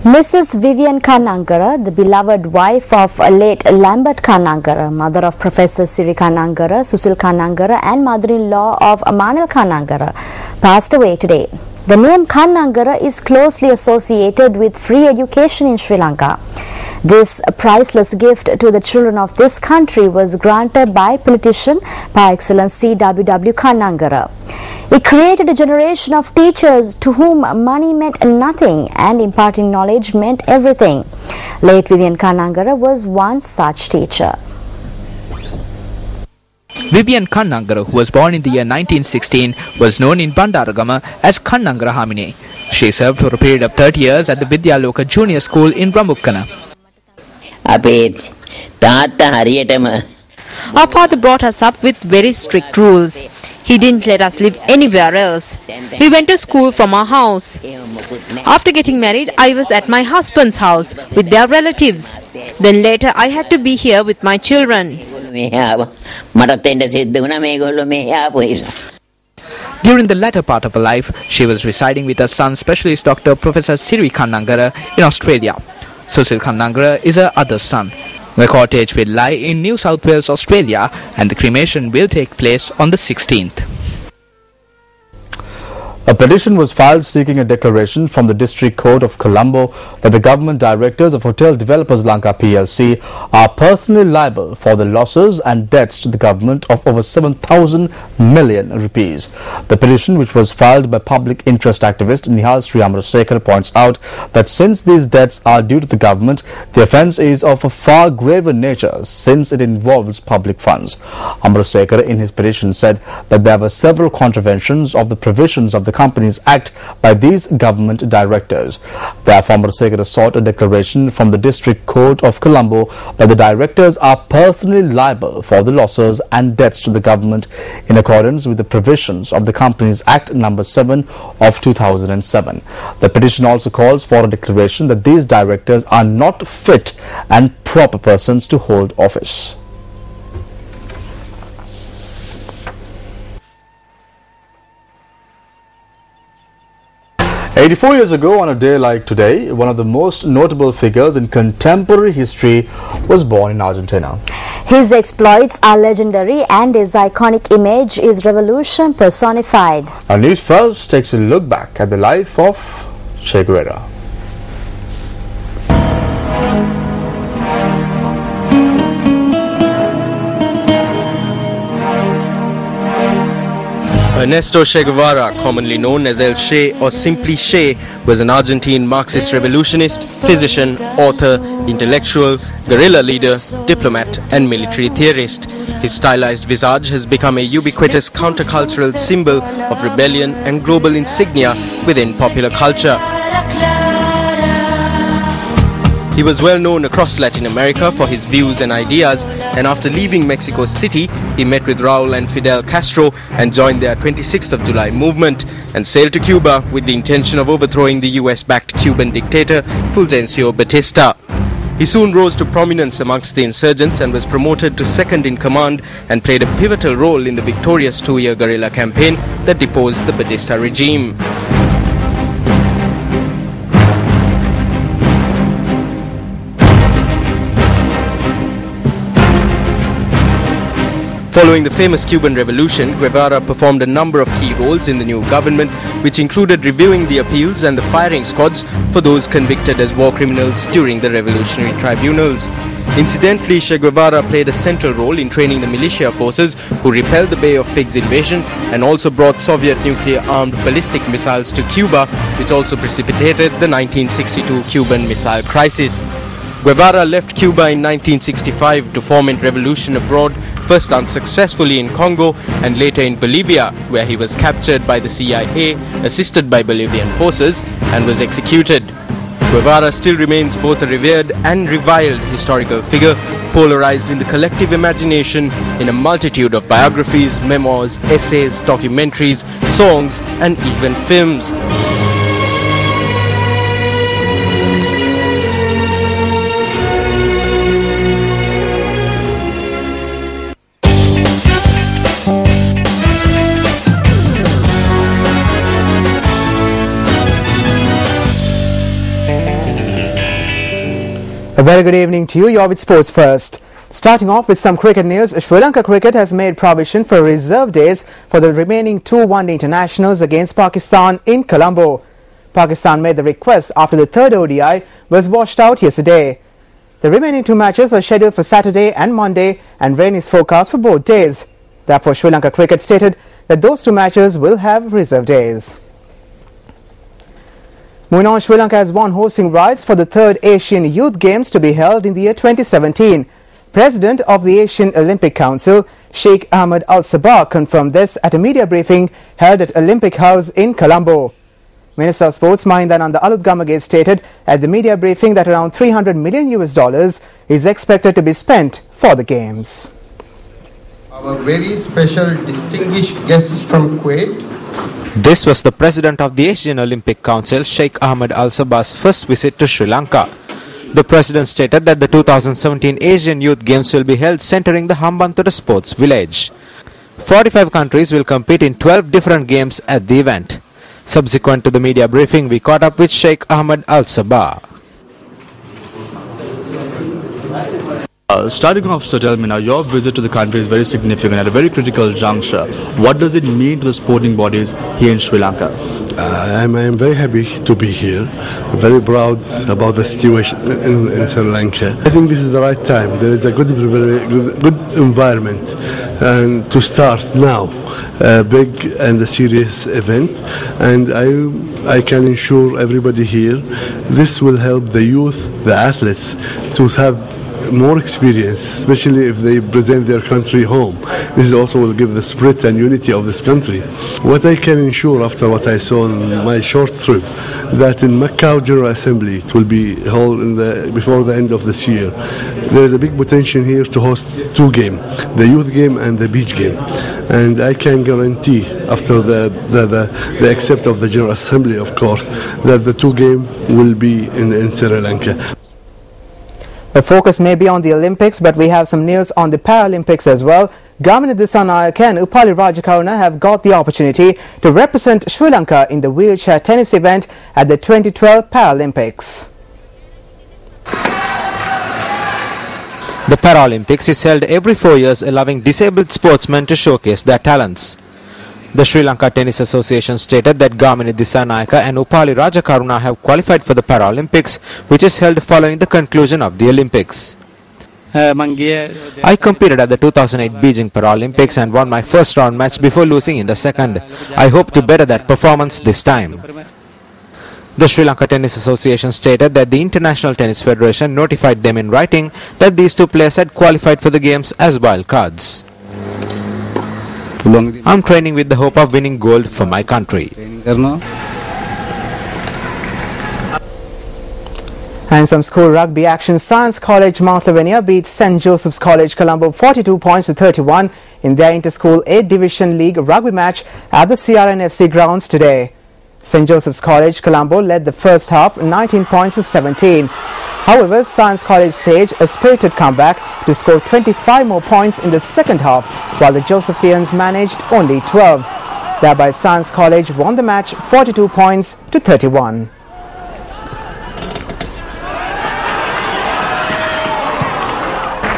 Mrs. Vivian Kannangara, the beloved wife of late Lambert Kannangara, mother of Professor Siri Kannangara, Susil Kannangara and mother-in-law of Amanal Kannangara, passed away today. The name Kannangara is closely associated with free education in Sri Lanka. This priceless gift to the children of this country was granted by politician Par Excellence C.W.W. Kannangara. It created a generation of teachers to whom money meant nothing and imparting knowledge meant everything. Late Vivian Kannangara was one such teacher. Vivian Kannangara, who was born in the year 1916, was known in Bandaragama as Kannangara Hamine. She served for a period of 30 years at the Vidyaloka Junior School in Brahmukkana. Our father brought us up with very strict rules. He didn't let us live anywhere else. We went to school from our house. After getting married, I was at my husband's house with their relatives. Then later I had to be here with my children. During the latter part of her life, she was residing with her son, specialist Dr. Professor Siri Kannangara in Australia. Susil Kannangara is her other son. The cottage will lie in New South Wales, Australia, and the cremation will take place on the 16th. A petition was filed seeking a declaration from the District Court of Colombo that the government directors of Hotel Developers Lanka PLC are personally liable for the losses and debts to the government of over 7,000 million rupees. The petition, which was filed by public interest activist Nihal Sri Amarasekar, points out that since these debts are due to the government, the offence is of a far graver nature since it involves public funds. Amarasekar in his petition said that there were several contraventions of the provisions of the Companies Act by these government directors. Therefore, Amarasekar sought a declaration from the District Court of Colombo that the directors are personally liable for the losses and debts to the government in accordance with the provisions of the Companies Act No. 7 of 2007. The petition also calls for a declaration that these directors are not fit and proper persons to hold office. "84 years ago on a day like today, one of the most notable figures in contemporary history was born in Argentina. His exploits are legendary and his iconic image is revolution personified." Our news first takes a look back at the life of Che Guevara. Ernesto Che Guevara, commonly known as El Che or simply Che, was an Argentine Marxist revolutionist, physician, author, intellectual, guerrilla leader, diplomat and military theorist. His stylized visage has become a ubiquitous countercultural symbol of rebellion and global insignia within popular culture. He was well known across Latin America for his views and ideas, and after leaving Mexico City, he met with Raul and Fidel Castro and joined their 26th of July movement and sailed to Cuba with the intention of overthrowing the US-backed Cuban dictator Fulgencio Batista. He soon rose to prominence amongst the insurgents and was promoted to second in command and played a pivotal role in the victorious two-year guerrilla campaign that deposed the Batista regime. Following the famous Cuban Revolution, Guevara performed a number of key roles in the new government, which included reviewing the appeals and the firing squads for those convicted as war criminals during the revolutionary tribunals. Incidentally, Che Guevara played a central role in training the militia forces who repelled the Bay of Pigs invasion and also brought Soviet nuclear-armed ballistic missiles to Cuba, which also precipitated the 1962 Cuban Missile Crisis. Guevara left Cuba in 1965 to foment revolution abroad, first unsuccessfully in Congo and later in Bolivia, where he was captured by the CIA, assisted by Bolivian forces, and was executed. Guevara still remains both a revered and reviled historical figure, polarized in the collective imagination in a multitude of biographies, memoirs, essays, documentaries, songs, and even films. A very good evening to you. You're with Sports First. Starting off with some cricket news, Sri Lanka Cricket has made provision for reserve days for the remaining two one-day internationals against Pakistan in Colombo. Pakistan made the request after the third ODI was washed out yesterday. The remaining two matches are scheduled for Saturday and Monday, and rain is forecast for both days. Therefore, Sri Lanka Cricket stated that those two matches will have reserve days. Moving on, Sri Lanka has won hosting rights for the third Asian Youth Games to be held in the year 2017. President of the Asian Olympic Council, Sheikh Ahmed Al-Sabah, confirmed this at a media briefing held at Olympic House in Colombo. Minister of Sports Mahindananda Alutgamage stated at the media briefing that around $300 million is expected to be spent for the Games. Our very special distinguished guests from Kuwait. This was the President of the Asian Olympic Council, Sheikh Ahmed Al-Sabah's first visit to Sri Lanka. The President stated that the 2017 Asian Youth Games will be held centering the Hambantota Sports Village. 45 countries will compete in 12 different games at the event. Subsequent to the media briefing, we caught up with Sheikh Ahmed Al-Sabah. Starting off, so tell me now, your visit to the country is very significant at a very critical juncture. What does it mean to the sporting bodies here in Sri Lanka? I am very happy to be here. I'm very proud about the situation in Sri Lanka. I think this is the right time. There is a good environment and to start now a big and a serious event, and I can assure everybody here this will help the youth, the athletes, to have more experience, especially if they present their country home. This also will give the spirit and unity of this country. What I can ensure after what I saw in my short trip, that in Macau General Assembly, it will be held before the end of this year. There is a big potential here to host two games, the youth game and the beach game. And I can guarantee, after the accept of the General Assembly, of course, that the two games will be in Sri Lanka. The focus may be on the Olympics, but we have some news on the Paralympics as well. Gamini Dissanayake and Upali Rajakaruna have got the opportunity to represent Sri Lanka in the wheelchair tennis event at the 2012 Paralympics. The Paralympics is held every 4 years, allowing disabled sportsmen to showcase their talents. The Sri Lanka Tennis Association stated that Gamini Dissanayake and Upali Rajakaruna have qualified for the Paralympics, which is held following the conclusion of the Olympics. I competed at the 2008 Beijing Paralympics and won my first round match before losing in the second. I hope to better that performance this time. The Sri Lanka Tennis Association stated that the International Tennis Federation notified them in writing that these two players had qualified for the games as wild cards. I'm training with the hope of winning gold for my country. And some school rugby action. Science College Mount Lavinia beats St. Joseph's College Colombo 42 points to 31 in their inter-school 8 Division League rugby match at the CRNFC grounds today. St. Joseph's College Colombo led the first half 19 points to 17. However, Science College staged a spirited comeback to score 25 more points in the second half, while the Josephians managed only 12. Thereby, Science College won the match 42 points to 31.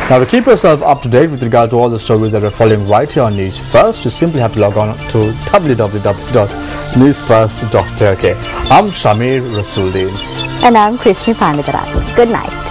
Now, to keep yourself up to date with regard to all the stories that are following right here on News First, you simply have to log on to www.newsfirst.lk. I'm Shamir Rasuldin. And I'm Krishni Panditarathi. Good night.